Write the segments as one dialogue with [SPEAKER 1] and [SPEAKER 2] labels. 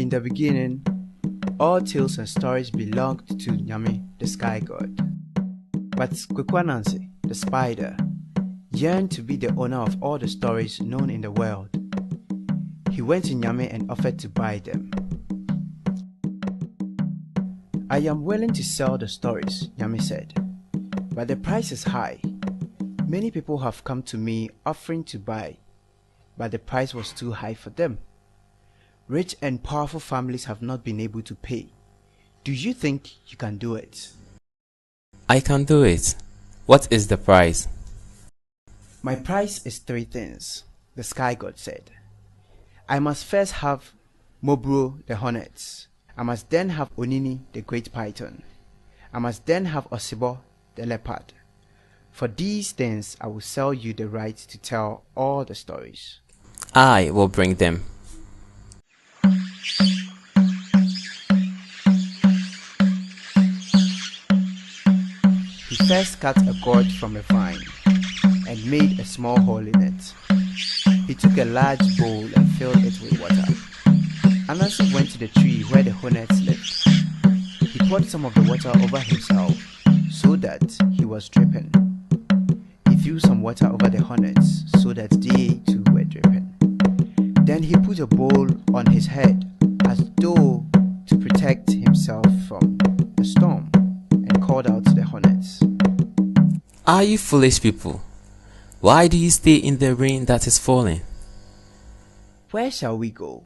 [SPEAKER 1] In the beginning, all tales and stories belonged to Nyame, the sky god. But Kwekwanansi, the spider, yearned to be the owner of all the stories known in the world. He went to Nyame and offered to buy them. I am willing to sell the stories, Nyame said, but the price is high. Many people have come to me offering to buy, but the price was too high for them. Rich and powerful families have not been able to pay. Do you think you can do it?
[SPEAKER 2] I can do it. What is the price?
[SPEAKER 1] My price is 3 things, the sky god said. I must first have Mobro the hornets. I must then have Onini the great python. I must then have Osibo the leopard. For these things I will sell you the right to tell all the stories.
[SPEAKER 2] I will bring them.
[SPEAKER 1] He first cut a gourd from a vine and made a small hole in it. He took a large bowl and filled it with water. Anasi went to the tree where the hornets lived. He poured some of the water over himself so that he was dripping. He threw some water over the hornets so that they too were dripping. Then he put a bowl on his head as though to protect himself from a storm and called out to the hornets.
[SPEAKER 2] Are you foolish people? Why do you stay in the rain that is falling?
[SPEAKER 1] Where shall we go?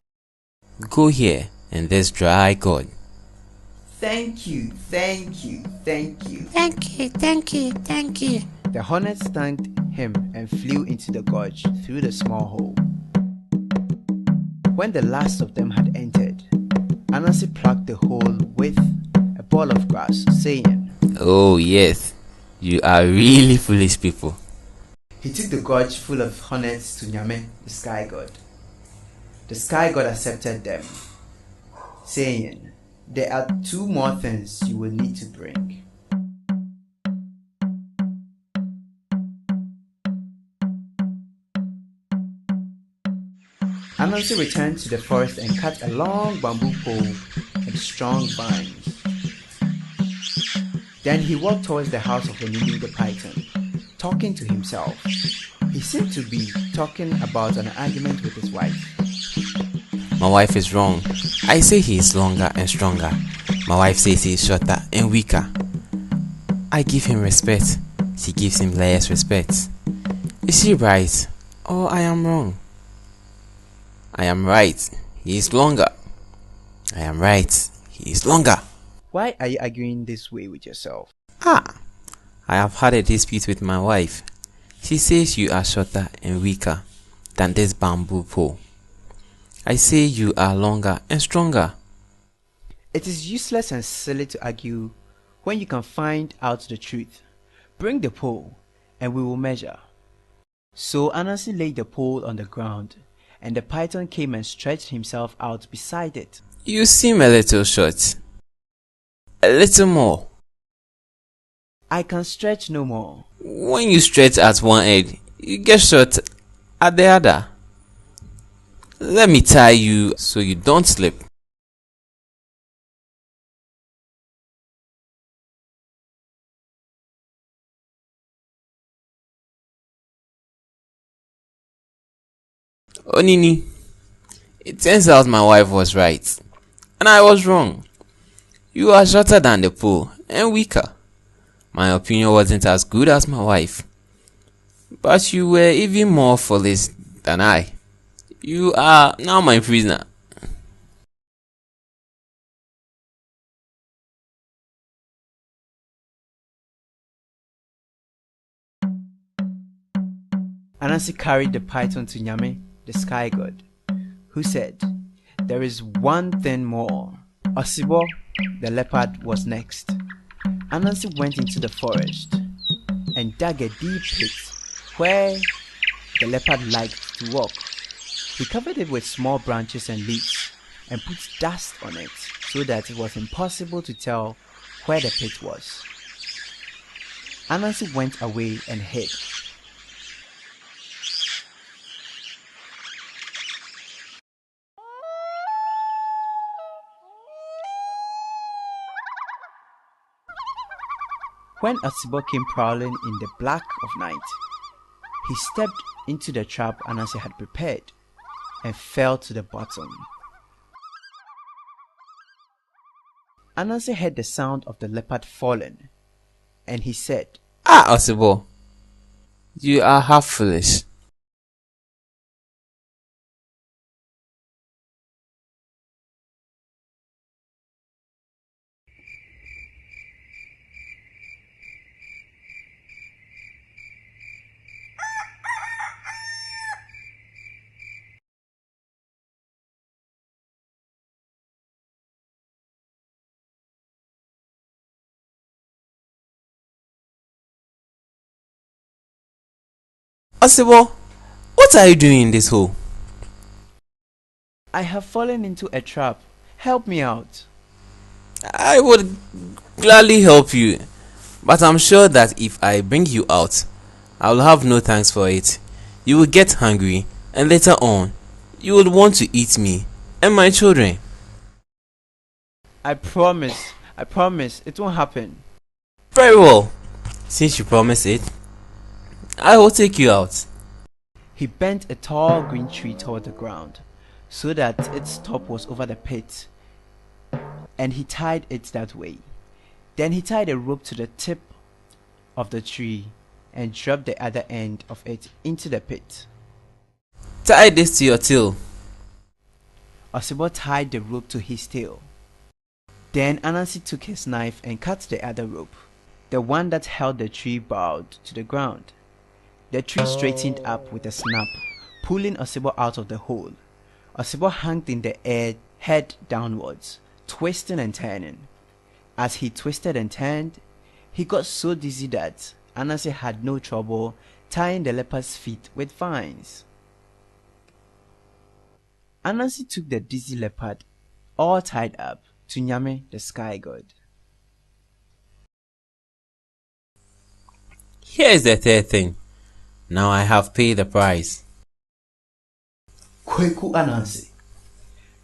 [SPEAKER 2] Go here in this dry gourd.
[SPEAKER 1] Thank you, thank you, thank you.
[SPEAKER 3] Thank you, thank you, thank you.
[SPEAKER 1] The hornets thanked him and flew into the gorge through the small hole. When the last of them had entered, Anasi plugged the hole with a ball of grass, saying,
[SPEAKER 2] Oh yes, you are really foolish people.
[SPEAKER 1] He took the gorge full of hornets to Nyame, the sky god. The sky god accepted them, saying, There are 2 more things you will need to bring. Anansi returned to the forest and cut a long bamboo pole and strong vines. Then he walked towards the house of Onini the python, talking to himself. He seemed to be talking about an argument with his wife.
[SPEAKER 2] My wife is wrong. I say he is longer and stronger. My wife says he is shorter and weaker. I give him respect. She gives him less respect. Is she right or I am wrong? I am right. He is longer. I am right. He is longer.
[SPEAKER 1] Why are you arguing this way with yourself?
[SPEAKER 2] I have had a dispute with my wife. She says you are shorter and weaker than this bamboo pole. I say you are longer and stronger.
[SPEAKER 1] It is useless and silly to argue when you can find out the truth. Bring the pole and we will measure. So Anasi laid the pole on the ground and the python came and stretched himself out beside it.
[SPEAKER 2] You seem a little short. A little more.
[SPEAKER 1] I can stretch no more.
[SPEAKER 2] When you stretch at one end, you get short at the other. Let me tie you so you don't slip. Onini, it turns out my wife was right, and I was wrong. You are shorter than the pole and weaker. My opinion wasn't as good as my wife, but you were even more foolish than I. You are now my prisoner.
[SPEAKER 1] Anasi carried the python to Nyame, the sky god, who said, There is one thing more. Osibo, the leopard, was next. Anansi went into the forest and dug a deep pit where the leopard liked to walk. He covered it with small branches and leaves and put dust on it so that it was impossible to tell where the pit was. Anansi went away and hid. When Osibo came prowling in the black of night, he stepped into the trap Anansi had prepared and fell to the bottom. Anansi heard the sound of the leopard falling, and he said,
[SPEAKER 2] Ah, Osibo, you are half foolish. Osibo, what are you doing in this hole?
[SPEAKER 1] I have fallen into a trap. Help me out.
[SPEAKER 2] I would gladly help you, but I'm sure that if I bring you out, I will have no thanks for it. You will get hungry, and later on, you will want to eat me and my children.
[SPEAKER 1] I promise, it won't happen.
[SPEAKER 2] Very well. Since you promise it, I will take you out.
[SPEAKER 1] He bent a tall green tree toward the ground, so that its top was over the pit, and he tied it that way. Then he tied a rope to the tip of the tree and dropped the other end of it into the pit.
[SPEAKER 2] Tie this to your tail.
[SPEAKER 1] Osibo tied the rope to his tail. Then Anansi took his knife and cut the other rope. The one that held the tree bowed to the ground. The tree straightened up with a snap, pulling Osibo out of the hole. Osibo hung in the air, head downwards, twisting and turning. As he twisted and turned, he got so dizzy that Anansi had no trouble tying the leopard's feet with vines. Anansi took the dizzy leopard, all tied up, to Nyame, the sky god.
[SPEAKER 2] Here is the third thing. Now I have paid the price.
[SPEAKER 1] Kweku Anansi.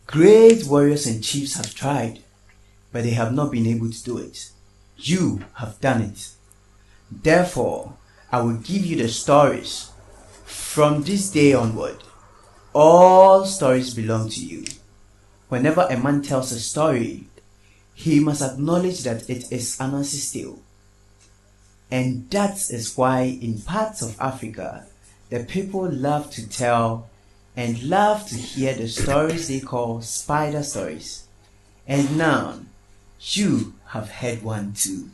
[SPEAKER 1] Great warriors and chiefs have tried, but they have not been able to do it. You have done it. Therefore, I will give you the stories. From this day onward, all stories belong to you. Whenever a man tells a story, he must acknowledge that it is Anansi's tale. And that is why in parts of Africa, the people love to tell and love to hear the stories they call spider stories. And now, you have heard one too.